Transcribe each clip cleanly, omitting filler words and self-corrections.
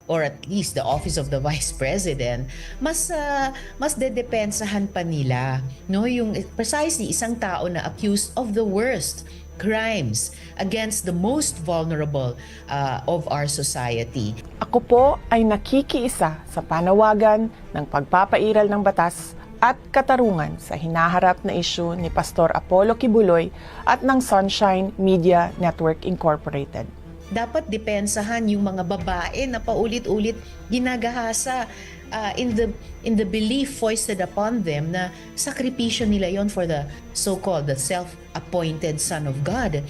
or at least the office of the vice president, mas dedepensahan pa nila, no, yung precisely isang tao na accused of the worst crimes against the most vulnerable of our society. Ako po ay nakikiisa sa panawagan ng pagpapairal ng batas at katarungan sa hinaharap na isyu ni Pastor Apollo Kibuloy at ng Sunshine Media Network Incorporated. Dapat depensahan yung mga babae na paulit-ulit ginagahasa in the belief foisted upon them na sakripisyo nila yon for the so-called the self-appointed Son of God.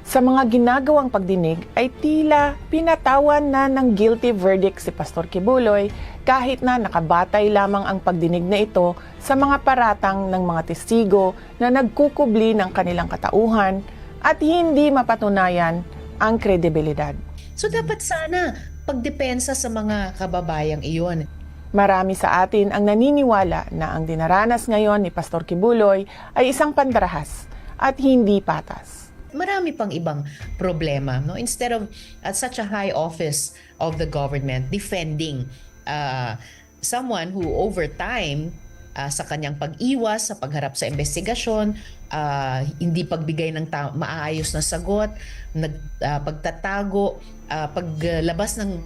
Sa mga ginagawang pagdinig ay tila pinatawan na ng guilty verdict si Pastor Kibuloy kahit na nakabatay lamang ang pagdinig na ito sa mga paratang ng mga testigo na nagkukubli ng kanilang katauhan at hindi mapatunayan ang kredibilidad. So dapat sana pagdepensa sa mga kababayang iyon. Marami sa atin ang naniniwala na ang dinaranas ngayon ni Pastor Kibuloy ay isang pandarahas at hindi patas. Marami pang ibang problema, no? Instead of at such a high office of the government defending someone who over time sa kanyang pag-iwas sa pagharap sa investigasyon, hindi pagbigay ng maayos na sagot, pagtatago, paglabas ng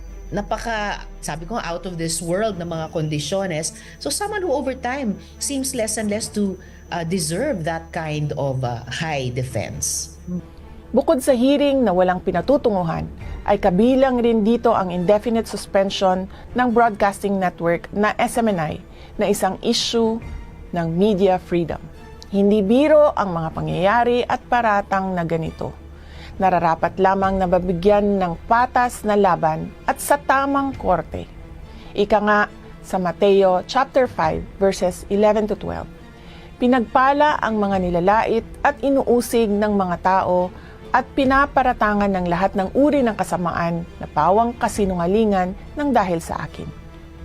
sabi ko, out of this world na mga kondisyones. So someone who over time seems less and less to deserve that kind of high defense. Bukod sa hearing na walang pinatutunguhan, ay kabilang rin dito ang indefinite suspension ng broadcasting network na SMNI na isang issue ng media freedom. Hindi biro ang mga pangyayari at paratang na ganito. Nararapat lamang na mabigyan ng patas na laban at sa tamang korte. Ika nga sa Mateo chapter 5 verses 11 to 12. Pinagpala ang mga nilalait at inuusig ng mga tao at pinaparatangan ng lahat ng uri ng kasamaan na pawang kasinungalingan ng dahil sa akin.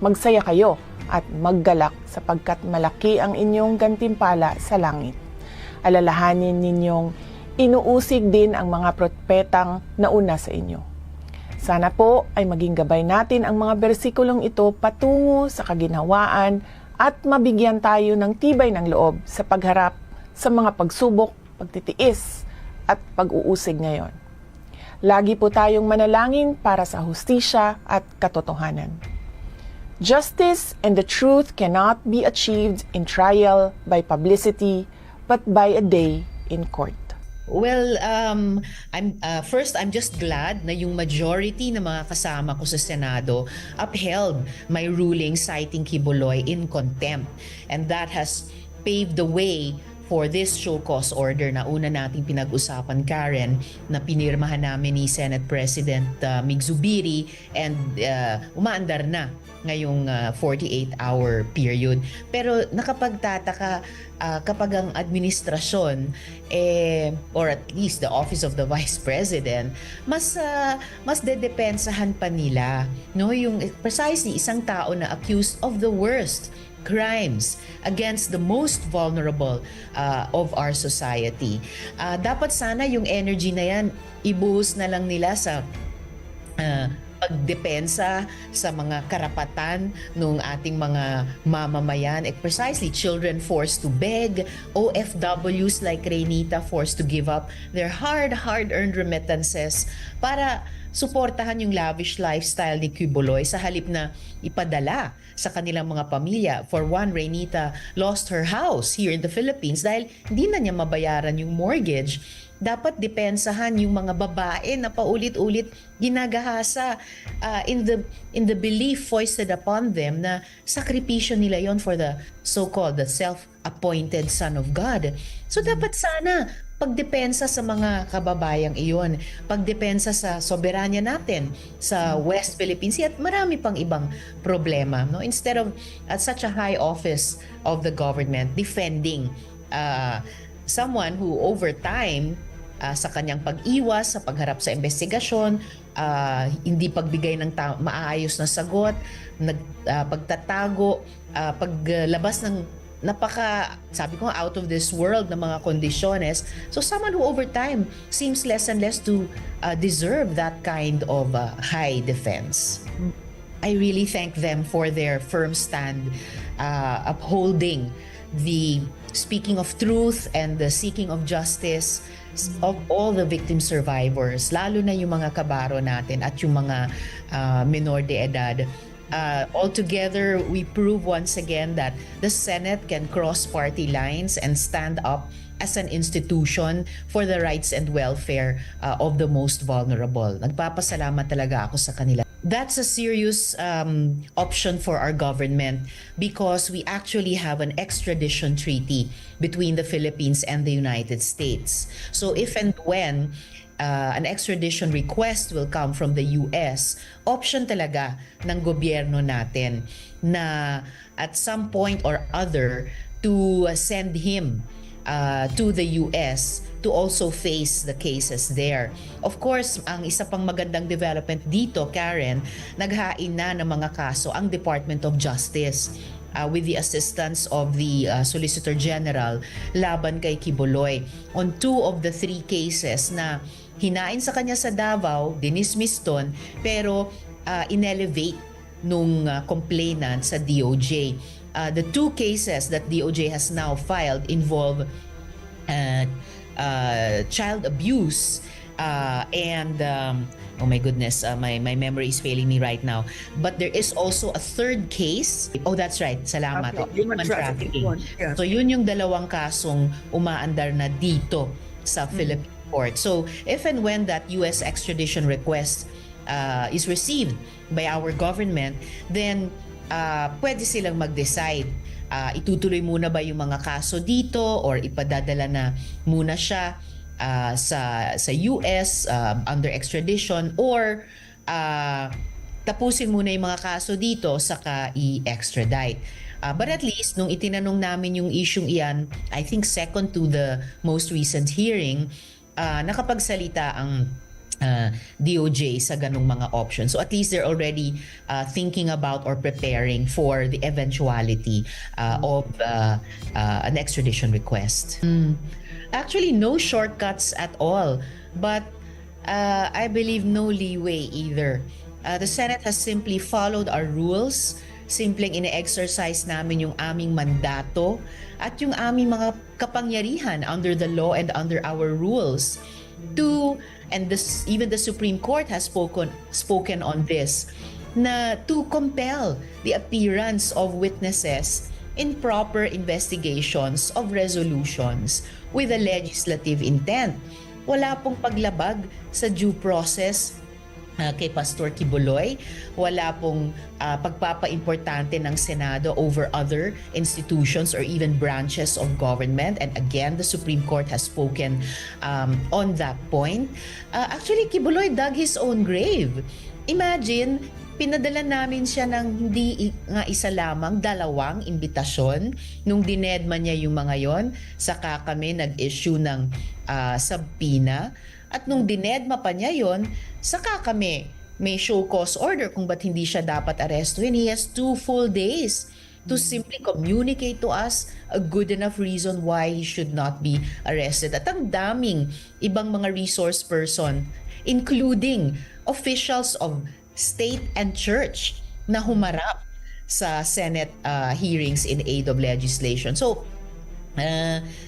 Magsaya kayo at maggalak sapagkat malaki ang inyong gantimpala sa langit. Alalahanin ninyong inuusig din ang mga propetang nauna sa inyo. Sana po ay maging gabay natin ang mga bersikulong ito patungo sa kaginhawaan at mabigyan tayo ng tibay ng loob sa pagharap sa mga pagsubok, pagtitiis at pag-uusig ngayon. Lagi po tayong manalangin para sa hustisya at katotohanan. Justice and the truth cannot be achieved in trial by publicity, but by a day in court. Well, I'm just glad na yung majority ng mga kasama ko sa Senado upheld my ruling citing Kibuloy in contempt, and that has paved the way for this show cause order na una nating pinag-usapan, Karen, na pinirmahan namin ni Senate President Mig Zubiri, and umaandar na ngayong 48-hour period. Pero nakapagtataka kapag ang administrasyon or at least the office of the vice president mas dedepensahan pa nila, no, yung precisely isang tao na accused of the worst crimes against the most vulnerable of our society. Dapat sana yung energy na yan ibuhos na lang nila sa pagdepensa sa mga karapatan ng ating mga mamamayan, precisely children forced to beg, OFWs like Reynita forced to give up their hard-earned remittances para suportahan yung lavish lifestyle ni Kibuloy sa halip na ipadala sa kanilang mga pamilya. For one, Reynita lost her house here in the Philippines dahil hindi na niya mabayaran yung mortgage. Dapat depensahan yung mga babae na paulit-ulit ginagahasa in the belief foisted upon them na sakripisyo nila yon for the so-called the self-appointed Son of God. So dapat sana pagdepensa sa mga kababayang iyon, pagdepensa sa soberanya natin sa West Philippine Sea at marami pang ibang problema, no? Instead of at such a high office of the government defending someone who over time sa kanyang pag-iwas sa pagharap sa investigasyon, hindi pagbigay ng maayos na sagot, pagtatago, paglabas ng sabi ko, out of this world na mga kondisyones. So someone who over time seems less and less to deserve that kind of high defense. I really thank them for their firm stand upholding the speaking of truth and the seeking of justice of all the victim survivors, lalo na yung mga kabaro natin at yung mga menor de edad. Altogether, we prove once again that the Senate can cross party lines and stand up as an institution for the rights and welfare of the most vulnerable. Nagpapasalamat talaga ako sa kanila. That's a serious option for our government because we actually have an extradition treaty between the Philippines and the United States. So if and when an extradition request will come from the US, option talaga ng gobyerno natin na at some point or other to send him to the US to also face the cases there. Of course, ang isa pang magandang development dito, Karen, naghain na ng mga kaso ang Department of Justice with the assistance of the Solicitor General laban kay Quiboloy on 2 of the 3 cases na hinain sa kanya sa Davao, dinismiss doon, pero inelevate nung complainant sa DOJ. The 2 cases that DOJ has now filed involve child abuse and oh my goodness, my memory is failing me right now, but there is also a 3rd case. Oh, that's right, salamat. Human trafficking. Yeah. So yun yung dalawang kasong umaandar na dito sa Philippine court. So if and when that US extradition request is received by our government, then pwede silang mag-decide. Itutuloy muna ba yung mga kaso dito or ipadadala na muna siya sa US under extradition, or tapusin muna yung mga kaso dito saka i-extradite. But at least nung itinanong namin yung isyung iyan, I think second to the most recent hearing, nakapagsalita ang DOJ sa ganung mga options. So at least they're already thinking about or preparing for the eventuality of an extradition request. Actually, no shortcuts at all, but I believe no leeway either. The Senate has simply followed our rules, simpleng ine-exercise namin yung aming mandato at yung aming mga kapangyarihan under the law and under our rules to, and this, even the Supreme Court has spoken on this, na to compel the appearance of witnesses in proper investigations of resolutions with a legislative intent. Wala pong paglabag sa due process kay Pastor Quiboloy. Wala pong pagpapa-importante ng Senado over other institutions or even branches of government. And again, the Supreme Court has spoken on that point. Actually, Quiboloy dug his own grave. Imagine, pinadala namin siya ng hindi nga isa lamang, 2 imbitasyon. Nung dinedma niya yung mga yon, saka kami nag-issue ng subpoena. At nung dinedma pa niya yon, saka kami may show cause order kung ba't hindi siya dapat arestuhin. He has 2 full days to simply communicate to us a good enough reason why he should not be arrested. At ang daming ibang mga resource person, including officials of state and church, na humarap sa Senate hearings in aid of legislation. So,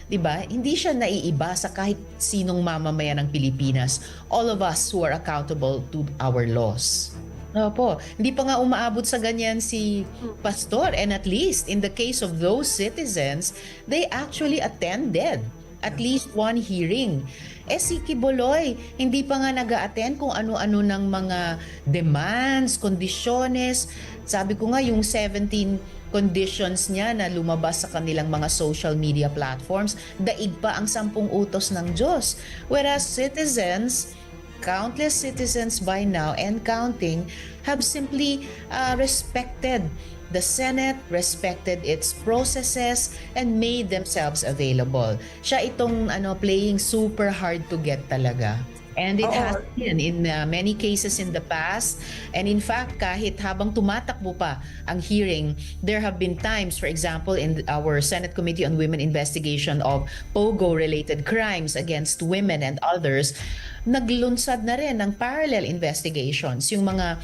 diba, hindi siya naiiba sa kahit sinong mamamayan ng Pilipinas. All of us who are accountable to our laws. Opo, hindi pa nga umaabot sa ganyan si Pastor, and at least in the case of those citizens, they actually attended at least 1 hearing. Si Quiboloy, hindi pa nga nag-a-attend kung ano-ano ng mga demands, kondisyones. Sabi ko nga, yung 17 conditions niya na lumabas sa kanilang mga social media platforms, daig pa ang 10 utos ng Diyos. Whereas citizens, countless citizens by now and counting, have simply respected the Senate, respected its processes, and made themselves available. Siya itong playing super hard to get talaga. And it Oo. has been in many cases in the past. And in fact, kahit habang tumatakbo pa ang hearing, there have been times, for example, in our Senate Committee on Women Investigation of POGO-related crimes against women and others, naglunsad na rin ng parallel investigations yung mga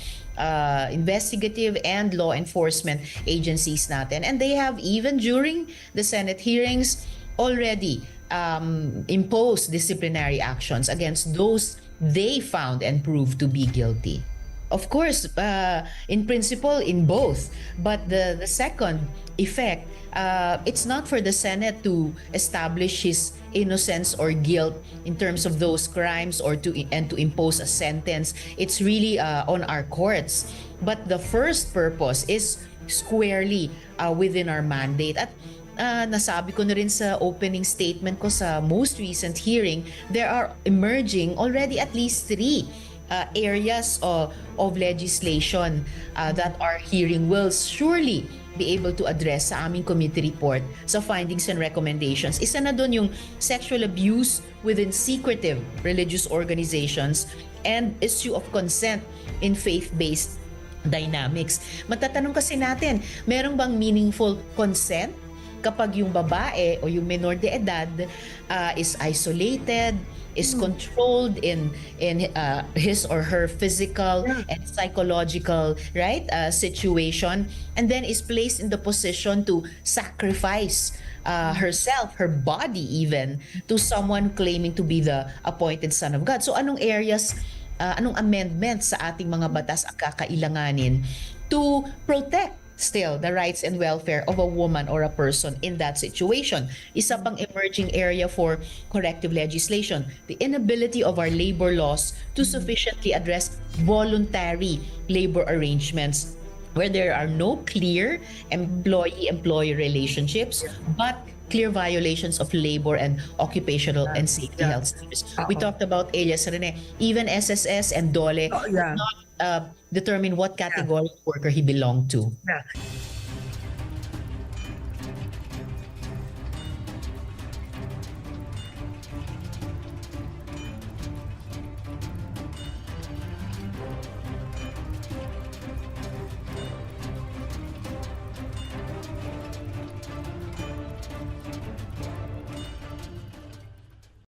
investigative and law enforcement agencies natin. And they have, even during the Senate hearings, already impose disciplinary actions against those they found and proved to be guilty. Of course, in principle, in both. But the second effect, it's not for the Senate to establish his innocence or guilt in terms of those crimes or to impose a sentence. It's really on our courts. But the first purpose is squarely within our mandate. At nasabi ko na rin sa opening statement ko sa most recent hearing, there are emerging already at least 3 areas of legislation that our hearing will surely be able to address sa aming committee report sa findings and recommendations. Isa na doon yung sexual abuse within secretive religious organizations and issue of consent in faith-based dynamics. Matatanong kasi natin, merong bang meaningful consent kapag yung babae o yung minor de edad is isolated, is controlled in his or her physical and psychological situation, and then is placed in the position to sacrifice herself, her body even, to someone claiming to be the appointed son of God. So anong areas, anong amendments sa ating mga batas ang kakailanganin to protect still the rights and welfare of a woman or a person in that situation? Isa pang emerging area for corrective legislation, the inability of our labor laws to sufficiently address voluntary labor arrangements where there are no clear employee-employee relationships but clear violations of labor and occupational and safety health standards. We talked about alias Rene, even SSS and DOLE could not determine what category of worker he belonged to. Yeah.